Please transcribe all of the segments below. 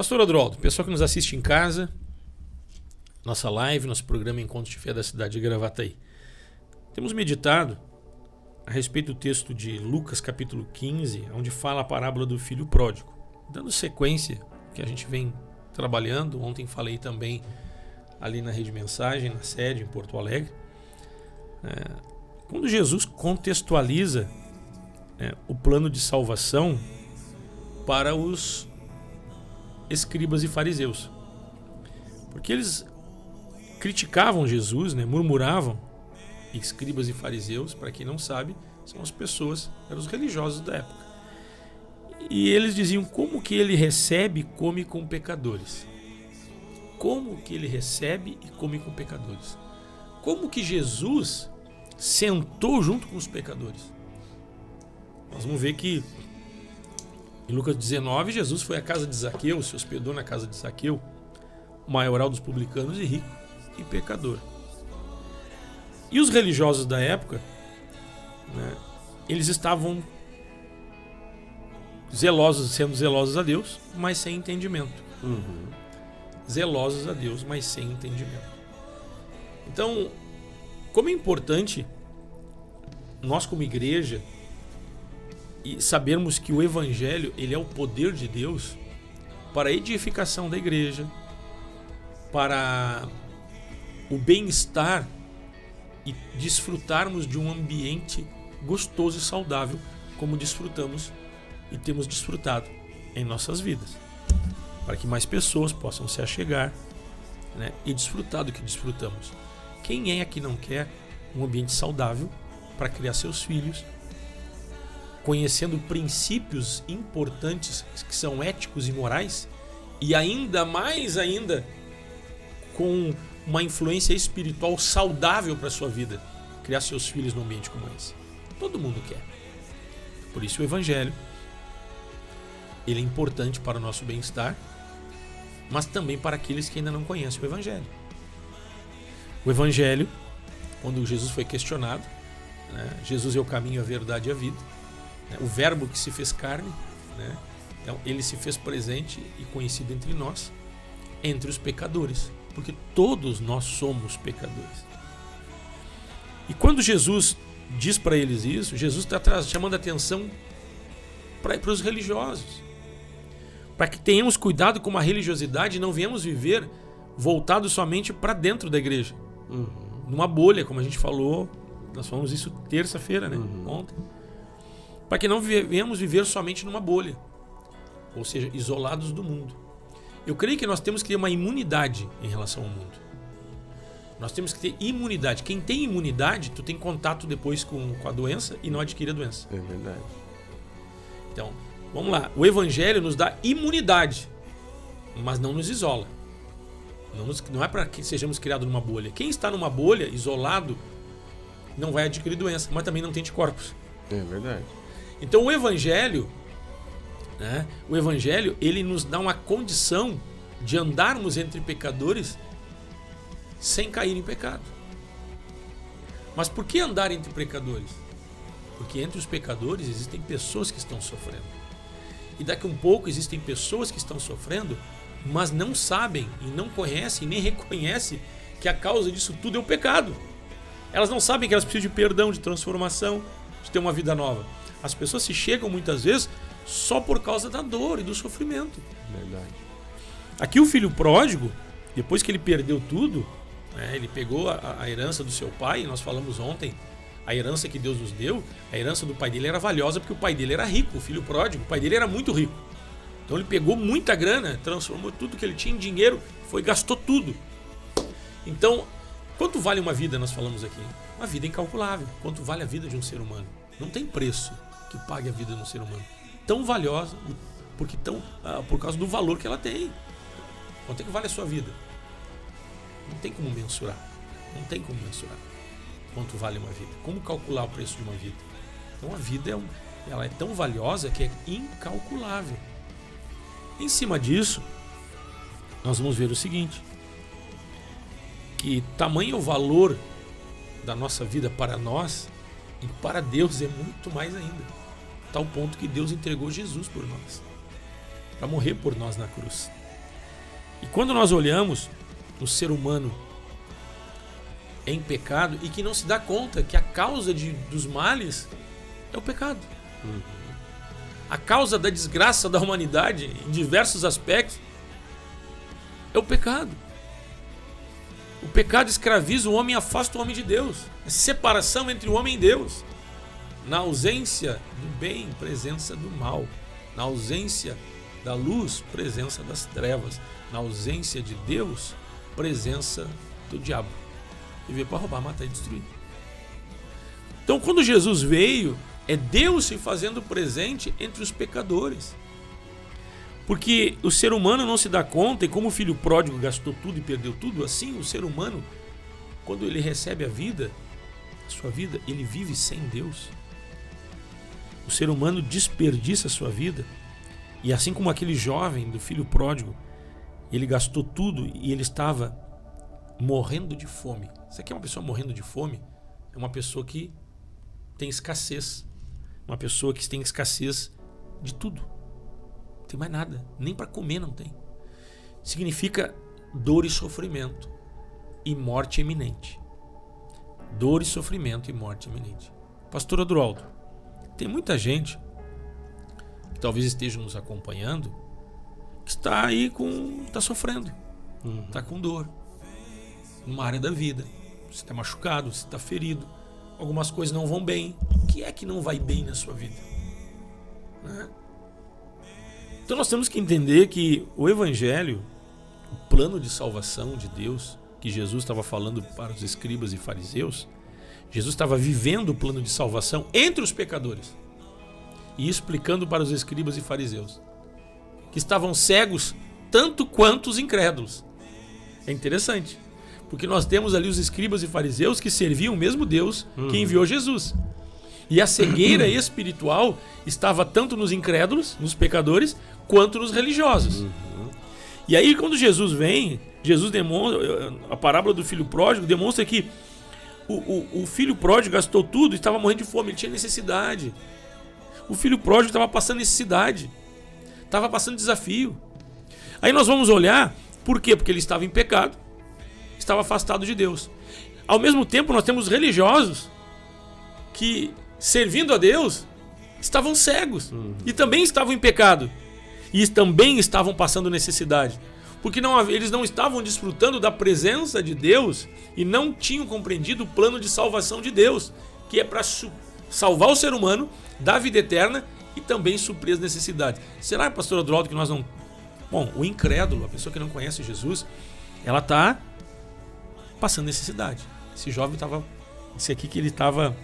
Pastor Adroaldo, pessoal que nos assiste em casa, nossa live, nosso programa Encontros de Fé da cidade de Gravataí. Temos meditado a respeito do texto de Lucas capítulo 15, onde fala a parábola do filho pródigo. Dando sequência que a gente vem trabalhando, ontem falei também ali na Rede Mensagem, na sede em Porto Alegre. Quando Jesus contextualiza o plano de salvação para os escribas e fariseus, porque eles criticavam Jesus, murmuravam. Escribas e fariseus, para quem não sabe, são as pessoas, eram os religiosos da época, e eles diziam: como que ele recebe e come com pecadores? Como que ele recebe e come com pecadores? Como que Jesus sentou junto com os pecadores? Nós vamos ver que em Lucas 19, Jesus foi à casa de Zaqueu, se hospedou na casa de Zaqueu, o maioral dos publicanos e rico e pecador. E os religiosos da época, eles estavam sendo zelosos a Deus, mas sem entendimento. Zelosos a Deus, mas sem entendimento. Então, como é importante nós como igreja e sabermos que o Evangelho, ele é o poder de Deus para a edificação da igreja, para o bem-estar e desfrutarmos de um ambiente gostoso e saudável, como desfrutamos e temos desfrutado em nossas vidas, para que mais pessoas possam se achegar, e desfrutar do que desfrutamos. Quem é que não quer um ambiente saudável para criar seus filhos, conhecendo princípios importantes que são éticos e morais, e ainda mais com uma influência espiritual saudável para a sua vida, criar seus filhos num ambiente como esse? Todo mundo quer. Por isso o Evangelho, ele é importante para o nosso bem-estar, mas também para aqueles que ainda não conhecem o Evangelho. O Evangelho, quando Jesus foi questionado, Jesus é o caminho, a verdade e a vida, o verbo que se fez carne, então ele se fez presente e conhecido entre nós, entre os pecadores, porque todos nós somos pecadores. E quando Jesus diz para eles isso, Jesus está chamando a atenção para os religiosos, para que tenhamos cuidado com a religiosidade e não venhamos viver voltado somente para dentro da igreja, numa bolha, como a gente falou, nós falamos isso terça-feira, ontem, para que não venhamos viver somente numa bolha, ou seja, isolados do mundo. Eu creio que nós temos que ter uma imunidade em relação ao mundo. Nós temos que ter imunidade. Quem tem imunidade, tu tem contato depois com a doença e não adquire a doença. É verdade. Então, vamos lá. O Evangelho nos dá imunidade, mas não nos isola. Não é para que sejamos criados numa bolha. Quem está numa bolha, isolado, não vai adquirir doença, mas também não tem anticorpos. É verdade. Então o Evangelho, ele nos dá uma condição de andarmos entre pecadores sem cair em pecado. Mas por que andar entre pecadores? Porque entre os pecadores existem pessoas que estão sofrendo. E daqui a um pouco existem pessoas que estão sofrendo, mas não sabem e não conhecem, nem reconhecem que a causa disso tudo é o pecado. Elas não sabem que elas precisam de perdão, de transformação, de ter uma vida nova. As pessoas se chegam muitas vezes só por causa da dor e do sofrimento. Verdade. Aqui o filho pródigo, depois que ele perdeu tudo, ele pegou a herança do seu pai, nós falamos ontem, a herança que Deus nos deu, a herança do pai dele era valiosa porque o pai dele era rico, o filho pródigo, o pai dele era muito rico. Então ele pegou muita grana, transformou tudo que ele tinha em dinheiro, gastou tudo. Então, quanto vale uma vida, nós falamos aqui? Uma vida incalculável. Quanto vale a vida de um ser humano? Não tem preço que pague a vida de um ser humano. Tão valiosa, por causa do valor que ela tem. Quanto é que vale a sua vida? Não tem como mensurar. Não tem como mensurar quanto vale uma vida. Como calcular o preço de uma vida? Então a vida ela é tão valiosa que é incalculável. Em cima disso, nós vamos ver o seguinte, que tamanho é o valor da nossa vida para nós e para Deus é muito mais ainda. Tal ponto que Deus entregou Jesus por nós, para morrer por nós na cruz. E quando nós olhamos o ser humano em pecado e que não se dá conta que a causa dos males é o pecado. A causa da desgraça da humanidade em diversos aspectos é o pecado. O pecado escraviza o homem e afasta o homem de Deus. É separação entre o homem e Deus. Na ausência do bem, presença do mal. Na ausência da luz, presença das trevas. Na ausência de Deus, presença do diabo. Que veio para roubar, matar e destruir. Então, quando Jesus veio, é Deus se fazendo presente entre os pecadores. Porque o ser humano não se dá conta, e como o filho pródigo gastou tudo e perdeu tudo, assim o ser humano, quando ele recebe a sua vida, ele vive sem Deus. O ser humano desperdiça a sua vida, e assim como aquele jovem do filho pródigo, ele gastou tudo e ele estava morrendo de fome. Você quer uma pessoa morrendo de fome? É uma pessoa que tem escassez. Uma pessoa que tem escassez de tudo. Não tem mais nada. Nem para comer não tem. Significa dor e sofrimento e morte iminente. Dor e sofrimento e morte iminente. Pastor Adroaldo, tem muita gente que talvez esteja nos acompanhando que está aí está sofrendo. Está com dor. Numa área da vida. Você está machucado, você está ferido. Algumas coisas não vão bem. O que é que não vai bem na sua vida? Né? Então nós temos que entender que o Evangelho, o plano de salvação de Deus, que Jesus estava falando para os escribas e fariseus, Jesus estava vivendo o plano de salvação entre os pecadores e explicando para os escribas e fariseus, que estavam cegos tanto quanto os incrédulos. É interessante, porque nós temos ali os escribas e fariseus que serviam o mesmo Deus que enviou Jesus. E a cegueira espiritual estava tanto nos incrédulos, nos pecadores, quanto nos religiosos. E aí quando Jesus vem, Jesus demonstra, a parábola do filho pródigo demonstra que o filho pródigo gastou tudo e estava morrendo de fome, ele tinha necessidade. O filho pródigo estava passando necessidade, estava passando desafio. Aí nós vamos olhar, por quê? Porque ele estava em pecado, estava afastado de Deus. Ao mesmo tempo nós temos religiosos que, servindo a Deus, estavam cegos e também estavam em pecado e também estavam passando necessidade, porque eles não estavam desfrutando da presença de Deus e não tinham compreendido o plano de salvação de Deus, que é para salvar o ser humano, dar vida eterna e também suprir as necessidades. Será, pastor Adroaldo, que nós não... Bom, o incrédulo, a pessoa que não conhece Jesus, ela está passando necessidade. Esse jovem estava... Esse aqui que ele estava...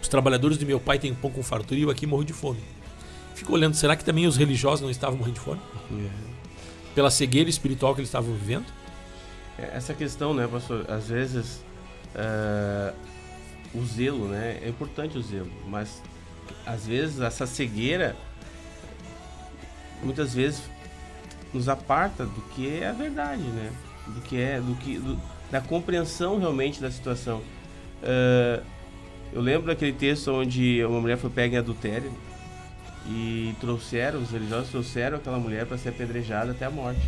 Os trabalhadores do meu pai têm pão com fartura e eu aqui morro de fome. Fico olhando, será que também os religiosos não estavam morrendo de fome? Pela cegueira espiritual que eles estavam vivendo? Essa questão, né, pastor? Às vezes, o zelo, né? É importante o zelo, mas às vezes essa cegueira, muitas vezes, nos aparta do que é a verdade, né? Da compreensão realmente da situação. Eu lembro daquele texto onde uma mulher foi pega em adultério e os religiosos trouxeram aquela mulher para ser apedrejada até a morte.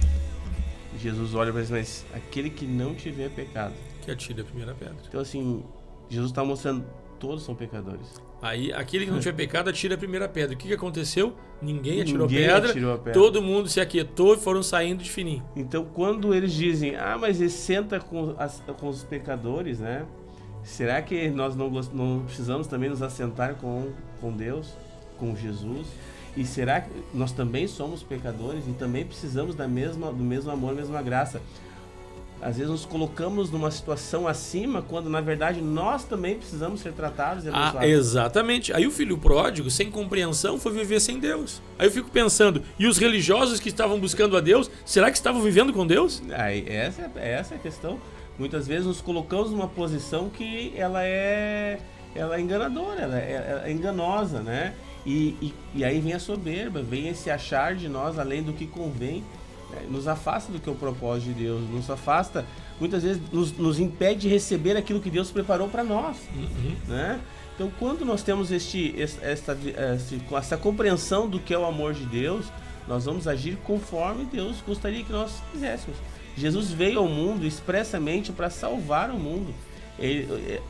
E Jesus olha para eles, mas aquele que não tiver pecado, que atire a primeira pedra. Então assim, Jesus está mostrando, todos são pecadores. Aí, aquele que não tiver pecado, atira a primeira pedra. O que aconteu? Ninguém atirou a pedra, todo mundo se aquietou e foram saindo de fininho. Então, quando eles dizem, mas ele senta com os pecadores, né? Será que nós não precisamos também nos assentar com Deus, com Jesus? E será que nós também somos pecadores e também precisamos do mesmo amor, da mesma graça? Às vezes nos colocamos numa situação acima, quando na verdade nós também precisamos ser tratados e abençoados. Exatamente. Aí o filho pródigo, sem compreensão, foi viver sem Deus. Aí eu fico pensando, e os religiosos que estavam buscando a Deus, será que estavam vivendo com Deus? Essa é a questão. Muitas vezes nos colocamos numa posição que ela é enganadora, ela é enganosa, né? E aí vem a soberba, vem esse achar de nós além do que convém. nos afasta do que é o propósito de Deus, nos afasta, muitas vezes nos impede de receber aquilo que Deus preparou para nós, né? Então, quando nós temos essa compreensão do que é o amor de Deus, nós vamos agir conforme Deus gostaria que nós fizéssemos. Jesus veio ao mundo expressamente para salvar o mundo.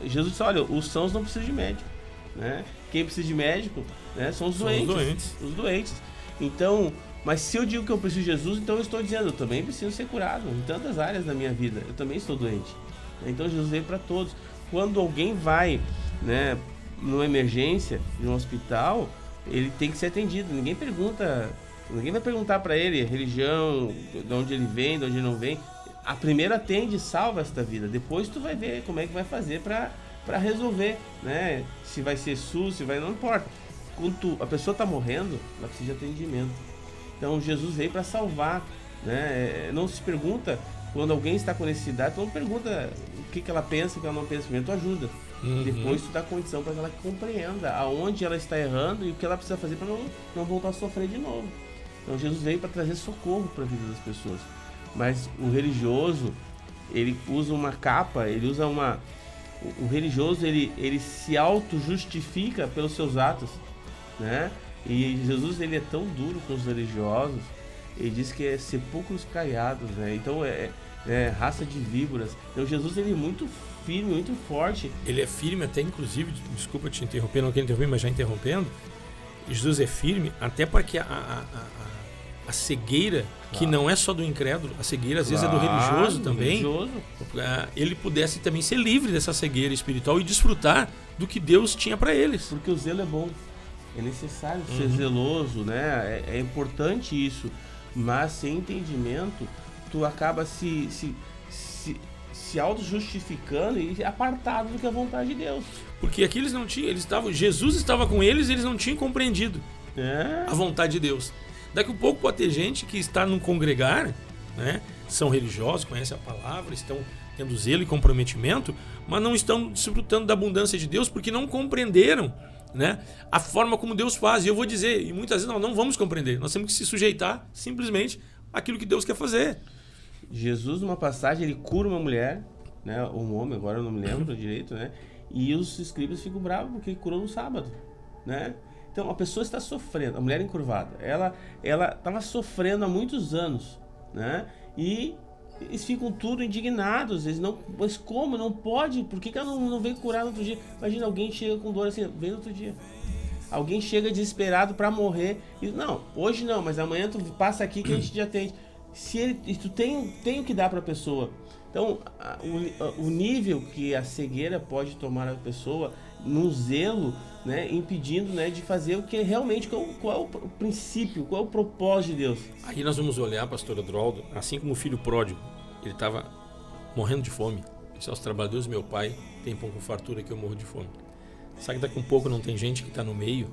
Jesus disse, olha, os sãos não precisam de médico, né? Quem precisa de médico, né, são os doentes. Os doentes. Então, mas se eu digo que eu preciso de Jesus, então eu estou dizendo, eu também preciso ser curado em tantas áreas da minha vida. Eu também estou doente. Então Jesus veio para todos. Quando alguém vai, né, numa emergência de um hospital, ele tem que ser atendido. Ninguém vai perguntar para ele religião, de onde ele vem, de onde ele não vem. A primeira atende e salva esta vida. Depois tu vai ver como é que vai fazer para resolver, né? Se vai ser SUS, se vai, não importa. Quando a pessoa está morrendo, ela precisa de atendimento. Então Jesus veio para salvar, né? Não se pergunta quando alguém está com necessidade, tu não pergunta o que ela pensa, o que ela não pensa. Primeiro tu ajuda. Depois tu dá condição para que ela compreenda aonde ela está errando e o que ela precisa fazer para não voltar a sofrer de novo. Então Jesus veio para trazer socorro para a vida das pessoas. Mas o religioso, ele usa uma capa, o religioso, ele se auto-justifica pelos seus atos, né? E Jesus, ele é tão duro com os religiosos, ele diz que é sepulcros caiados, né? Então é raça de víboras. Então Jesus, ele é muito firme, muito forte. Ele é firme até, inclusive, desculpa te interromper, não quero interromper, mas já interrompendo, Jesus é firme até para que a cegueira, que não é só do incrédulo, a cegueira às vezes é do religioso também, ele pudesse também ser livre dessa cegueira espiritual e desfrutar do que Deus tinha para eles. Porque o zelo é bom, é necessário ser zeloso, né? É importante isso, mas sem entendimento, tu acaba se auto-justificando e apartado do que é a vontade de Deus. Porque aqui eles não tinham, Jesus estava com eles e eles não tinham compreendido a vontade de Deus. Daqui a pouco pode ter gente que está num congregar, né? São religiosos, conhecem a palavra, estão tendo zelo e comprometimento, mas não estão desfrutando da abundância de Deus porque não compreenderam, né, a forma como Deus faz. E eu vou dizer, e muitas vezes nós não vamos compreender, nós temos que se sujeitar simplesmente àquilo que Deus quer fazer. Jesus, numa passagem, ele cura uma mulher, né, um homem, agora eu não me lembro direito, né, e os escribas ficam bravos porque ele curou no sábado, né? Então a pessoa está sofrendo, a mulher encurvada, ela estava sofrendo há muitos anos, né? E eles ficam tudo indignados, eles não, mas como? Não pode? Por que ela não veio curar no outro dia? Imagina, alguém chega com dor assim, vem no outro dia. Alguém chega desesperado para morrer e não, hoje não, mas amanhã tu passa aqui que a gente te atende. Tu tem o que dar para a pessoa. Então o nível que a cegueira pode tomar a pessoa no zelo, né, impedindo, né, de fazer o que realmente, qual é o princípio, qual é o propósito de Deus. Aí nós vamos olhar, pastor Adroaldo, assim como o filho pródigo, ele estava morrendo de fome. Disse aos trabalhadores, meu pai tem pão com fartura que eu morro de fome. Sabe que daqui a um pouco não tem gente que está no meio,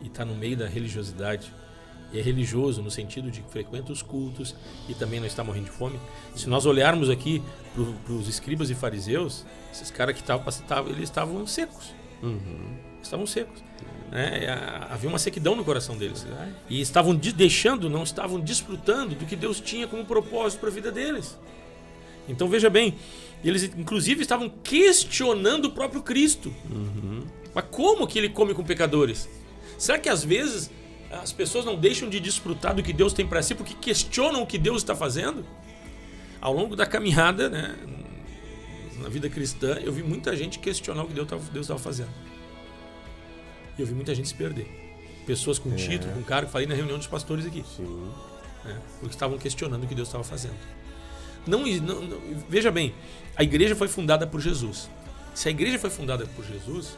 e está no meio da religiosidade, e é religioso no sentido de que frequenta os cultos e também não está morrendo de fome. Se nós olharmos aqui para os escribas e fariseus, esses caras que eles estavam secos. Estavam secos. Havia uma sequidão no coração deles. E estavam não estavam desfrutando do que Deus tinha como propósito para a vida deles. Então veja bem, eles inclusive estavam questionando o próprio Cristo. Mas como que ele come com pecadores? Será que às vezes as pessoas não deixam de desfrutar do que Deus tem para si porque questionam o que Deus está fazendo? Ao longo da caminhada, né, na vida cristã, eu vi muita gente questionar o que Deus estava fazendo. E eu vi muita gente se perder. Pessoas com título, com cargo, falei na reunião dos pastores aqui. Porque estavam questionando o que Deus estava fazendo. Não, veja bem, a igreja foi fundada por Jesus. Se a igreja foi fundada por Jesus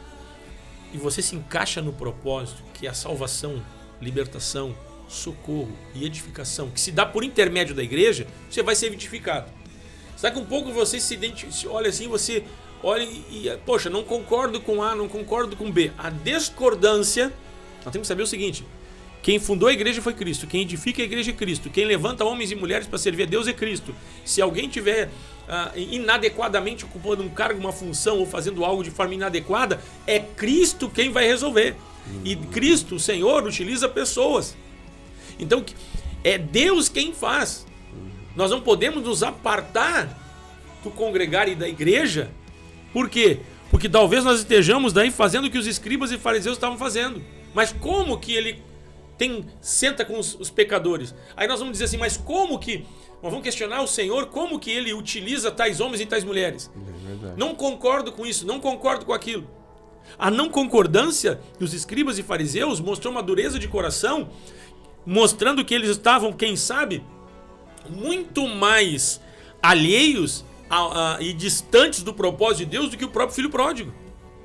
e você se encaixa no propósito que é a salvação, libertação, socorro e edificação, que se dá por intermédio da igreja, você vai ser edificado. Sabe que um pouco você se olha assim, você olha e poxa, não concordo com A, não concordo com B. A discordância, nós temos que saber o seguinte: quem fundou a igreja foi Cristo, quem edifica a igreja é Cristo, quem levanta homens e mulheres para servir a Deus é Cristo. Se alguém tiver inadequadamente ocupando um cargo, uma função ou fazendo algo de forma inadequada, é Cristo quem vai resolver. E Cristo, o Senhor, utiliza pessoas. Então é Deus quem faz. Nós não podemos nos apartar do congregar e da igreja. Por quê? Porque talvez nós estejamos daí fazendo o que os escribas e fariseus estavam fazendo. Mas como que ele senta com os pecadores? Aí nós vamos dizer assim, mas como que... Nós vamos questionar o Senhor como que ele utiliza tais homens e tais mulheres. Não concordo com isso, não concordo com aquilo. A não concordância dos escribas e fariseus mostrou uma dureza de coração, mostrando que eles estavam, quem sabe, muito mais alheios e distantes do propósito de Deus do que o próprio filho pródigo.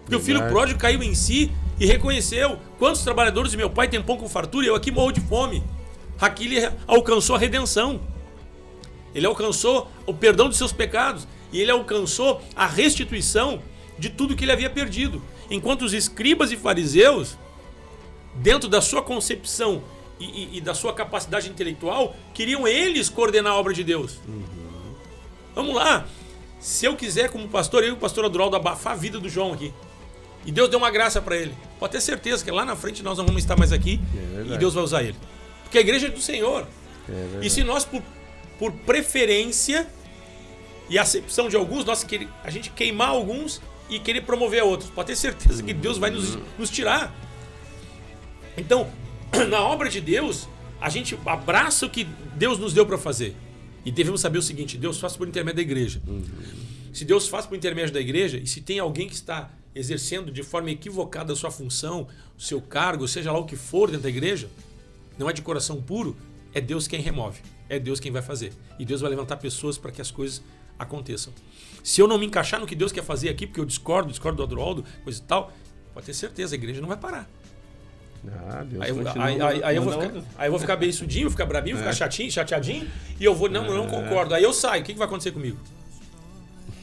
Porque o filho pródigo caiu em si e reconheceu: quantos trabalhadores de meu pai têm pão com fartura e eu aqui morro de fome. Aqui ele alcançou a redenção. Ele alcançou o perdão dos seus pecados e ele alcançou a restituição de tudo que ele havia perdido. Enquanto os escribas e fariseus, dentro da sua concepção e da sua capacidade intelectual, queriam eles coordenar a obra de Deus. Vamos lá. Se eu quiser, como pastor, eu e o pastor Adroaldo, abafar a vida do João aqui, e Deus deu uma graça para ele, pode ter certeza que lá na frente nós não vamos estar mais aqui e Deus vai usar ele. Porque a igreja é do Senhor. E se nós, por preferência e acepção de alguns, a gente queimar alguns e querer promover a outros, pode ter certeza que Deus vai nos tirar. Então, na obra de Deus, a gente abraça o que Deus nos deu para fazer. E devemos saber o seguinte: Deus faz por intermédio da igreja. Se Deus faz por intermédio da igreja, e se tem alguém que está exercendo de forma equivocada a sua função, o seu cargo, seja lá o que for dentro da igreja, não é de coração puro, é Deus quem remove. É Deus quem vai fazer. E Deus vai levantar pessoas para que as coisas aconteçam. Se eu não me encaixar no que Deus quer fazer aqui, porque eu discordo do Adroaldo, coisa e tal, pode ter certeza, a igreja não vai parar. Deus aí eu vou ficar beiçudinho, vou ficar brabinho, vou ficar chateadinho, e eu vou, não concordo. Aí eu saio, o que vai acontecer comigo?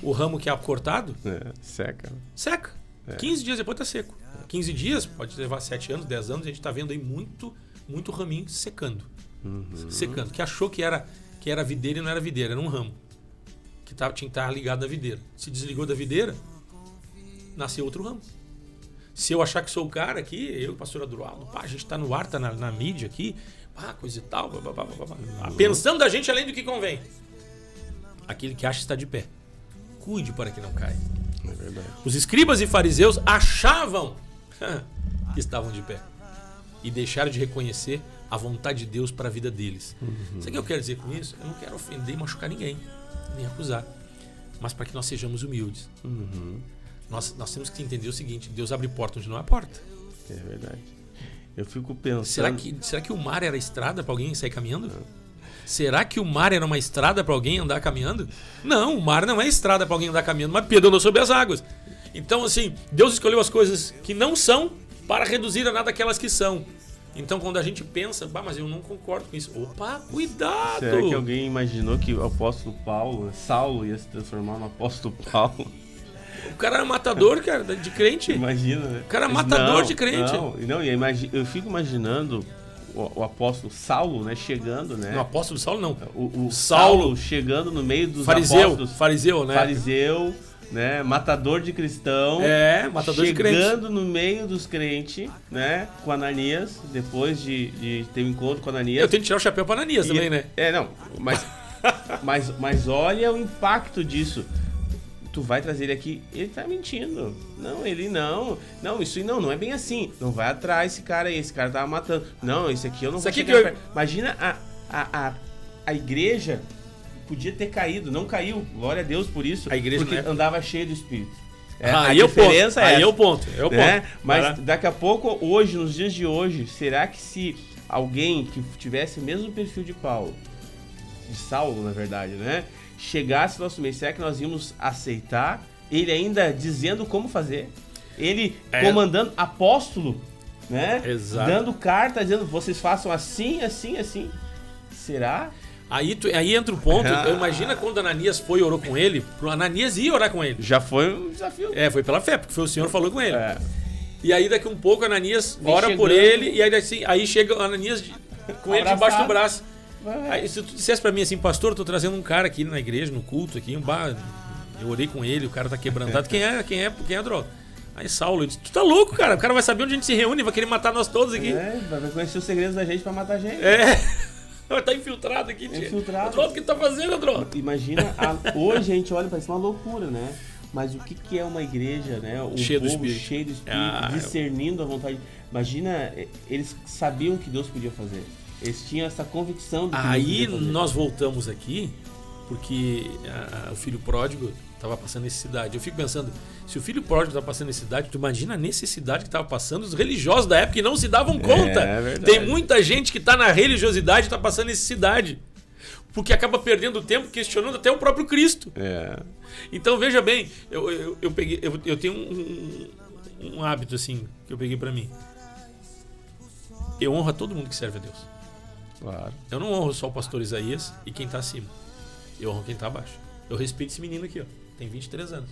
O ramo que é cortado, seca. 15 dias depois tá seco. 15 dias, pode levar 7 anos, 10 anos, a gente tá vendo aí muito raminho secando. Secando, que achou que era videira e não era videira, era um ramo. Que tinha que estar ligado à videira. Se desligou da videira, nasceu outro ramo. Se eu achar que sou o cara aqui, eu e o pastor Adroaldo, a gente tá no ar, tá na mídia aqui, coisa e tal, pensando da gente além do que convém. Aquele que acha está de pé. Cuide para que não caia. É verdade. Os escribas e fariseus achavam que estavam de pé. E deixaram de reconhecer a vontade de Deus para a vida deles. Sabe o que eu quero dizer com isso? Eu não quero ofender e machucar ninguém, nem acusar. Mas para que nós sejamos humildes. Nós temos que entender o seguinte: Deus abre porta onde não há porta. É verdade. Eu fico pensando... Será que o mar era estrada para alguém sair caminhando? Será que o mar era uma estrada para alguém andar caminhando? Não, o mar não é estrada para alguém andar caminhando, mas Pedro andou sobre as águas. Então, assim, Deus escolheu as coisas que não são para reduzir a nada aquelas que são. Então, quando a gente pensa, mas eu não concordo com isso. Opa, cuidado! Será que alguém imaginou que o apóstolo Saulo, ia se transformar no apóstolo Paulo? O cara era matador, cara, de crente. Imagina, né? O cara era matador de crente. Eu fico imaginando o apóstolo Saulo, né, chegando, né? Não, o apóstolo Saulo não. O Saulo chegando no meio dos apóstolos. Fariseu, né? Fariseu, né? Matador de cristão. Matador de crente. Chegando no meio dos crentes, né? Com Ananias, depois de ter um encontro com Ananias. Eu tenho que tirar o chapéu para Ananias também, né? Mas olha o impacto disso. Tu vai trazer ele aqui, ele tá mentindo. Não, ele não. Não, isso não é bem assim. Não vai atrás esse cara aí, esse cara tava matando. Não, esse aqui eu não vou chegar perto. Imagina a igreja podia ter caído, não caiu. Glória a Deus por isso. A igreja porque andava cheia do Espírito. Aí é o ponto. Mas daqui a pouco, hoje, nos dias de hoje, será que se alguém que tivesse o mesmo perfil de Saulo, na verdade, né? Chegasse no nosso meio, será que nós íamos aceitar ele ainda dizendo como fazer? Ele comandando apóstolo, né? Exato. Dando carta, dizendo vocês façam assim, assim, assim. Será? Aí entra o ponto. Imagina quando Ananias foi e orou com ele. Pro Ananias ia orar com ele. Já foi um desafio. Foi pela fé, porque foi o Senhor que falou com ele. E aí daqui um pouco Ananias ora por ele. E aí chega Ananias com ele debaixo do braço. Aí, se tu dissesse pra mim assim: pastor, eu tô trazendo um cara aqui na igreja, no culto aqui, eu orei com ele, o cara tá quebrantado. Quem é droga? Aí Saulo, eu disse: tu tá louco, cara? O cara vai saber onde a gente se reúne, vai querer matar nós todos aqui. Vai conhecer os segredos da gente pra matar a gente. Tá infiltrado aqui, tia. Infiltrado. Adroto, o que tá fazendo, Adroto? Imagina, hoje a gente olha, parece uma loucura, né? Mas o que é uma igreja, né? Um cheio do povo Espírito. cheio do Espírito, discernindo a vontade. Imagina, eles sabiam o que Deus podia fazer. Eles tinham essa convicção do que Deus podia fazer. Nós voltamos aqui porque o filho pródigo estava passando necessidade. Eu fico pensando, se o filho pródigo estava passando necessidade, tu imagina a necessidade que estava passando os religiosos da época que não se davam conta. É verdade. Tem muita gente que está na religiosidade e está passando necessidade. Porque acaba perdendo tempo questionando até o próprio Cristo. Então veja bem, eu tenho um hábito assim que eu peguei para mim. Eu honro a todo mundo que serve a Deus. Claro. Eu não honro só o pastor Isaías e quem tá acima. Eu honro quem tá abaixo. Eu respeito esse menino aqui, ó. Tem 23 anos.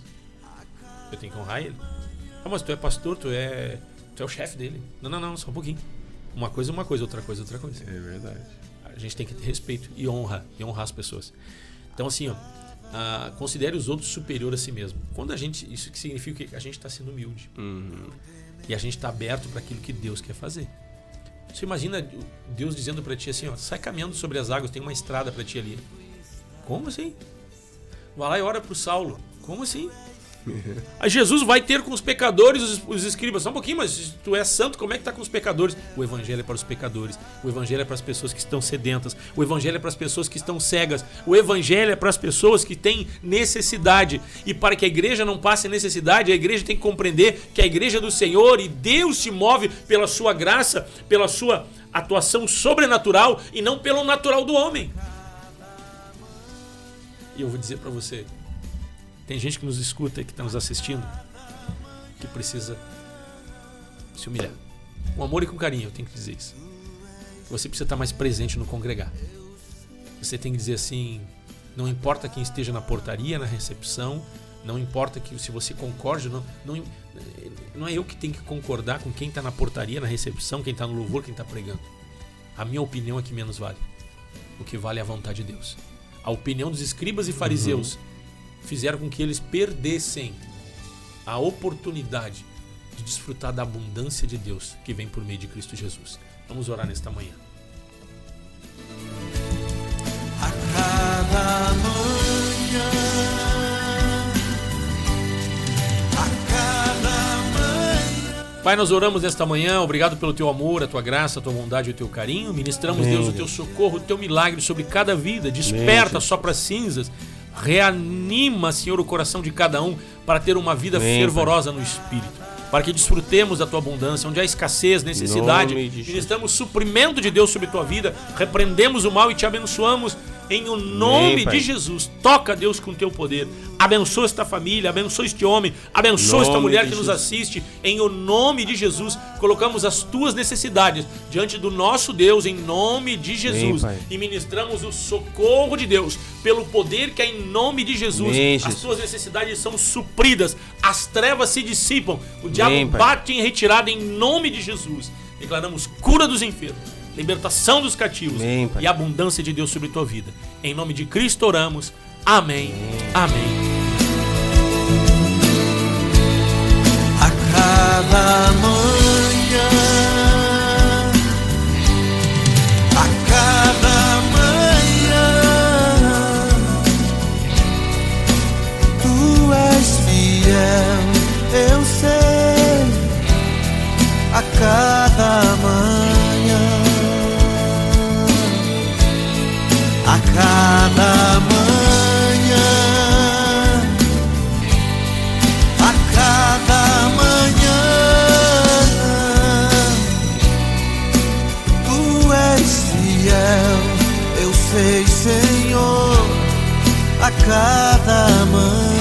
Eu tenho que honrar ele. Mas tu é pastor, tu é o chefe dele. Não, só um pouquinho. Uma coisa, outra coisa. É verdade. A gente tem que ter respeito e honrar as pessoas. Então assim, ó, considere os outros superior a si mesmo. Isso que significa que a gente está sendo humilde. E a gente está aberto para aquilo que Deus quer fazer. Você imagina Deus dizendo para ti assim, ó, sai caminhando sobre as águas, tem uma estrada para ti ali. Como assim? Vai lá e ora pro Saulo. Como assim? Aí Jesus vai ter com os pecadores os escribas. Só um pouquinho, mas se tu é santo, como é que tá com os pecadores? O evangelho é para os pecadores. O evangelho é para as pessoas que estão sedentas. O evangelho é para as pessoas que estão cegas. O evangelho é para as pessoas que têm necessidade. E para que a igreja não passe necessidade, a igreja tem que compreender que a igreja é do Senhor e Deus se move pela sua graça, pela sua atuação sobrenatural e não pelo natural do homem. E eu vou dizer para você, tem gente que nos escuta e que está nos assistindo que precisa se humilhar. Com amor e com carinho, eu tenho que dizer isso. Você precisa estar mais presente no congregar. Você tem que dizer assim, não importa quem esteja na portaria, na recepção, não importa que se você concorde, não é eu que tenho que concordar com quem está na portaria, na recepção, quem está no louvor, quem está pregando. A minha opinião é que menos vale. O que vale é a vontade de Deus. A opinião dos escribas e fariseus fizeram com que eles perdessem a oportunidade de desfrutar da abundância de Deus que vem por meio de Cristo Jesus. Vamos orar nesta manhã. A cada manhã, Pai, nós oramos nesta manhã, obrigado pelo teu amor, a tua graça, a tua bondade e o teu carinho. Ministramos, Deus, o teu socorro, o teu milagre sobre cada vida. Desperta, sopra cinzas. Reanima, Senhor, o coração de cada um para ter uma vida fervorosa no Espírito. Para que desfrutemos da tua abundância, onde há escassez, necessidade. Ministramos suprimento de Deus sobre a tua vida. Repreendemos o mal e te abençoamos em o nome de Jesus. Toca, Deus, com o teu poder. Abençoa esta família, abençoa este homem, abençoa esta mulher que nos assiste. Em o nome de Jesus, colocamos as tuas necessidades diante do nosso Deus, em nome de Jesus. E ministramos o socorro de Deus, pelo poder que é em nome de Jesus. As tuas necessidades são supridas, as trevas se dissipam, o diabo bate em retirada em nome de Jesus. Declaramos cura dos enfermos, libertação dos cativos e abundância de Deus sobre tua vida. Em nome de Cristo oramos. Amém. Amém. a cada manhã, a cada manhã, tu és fiel, eu sei, a cada manhã, a cada manhã, a cada manhã, tu és fiel, eu sei, Senhor, a cada manhã.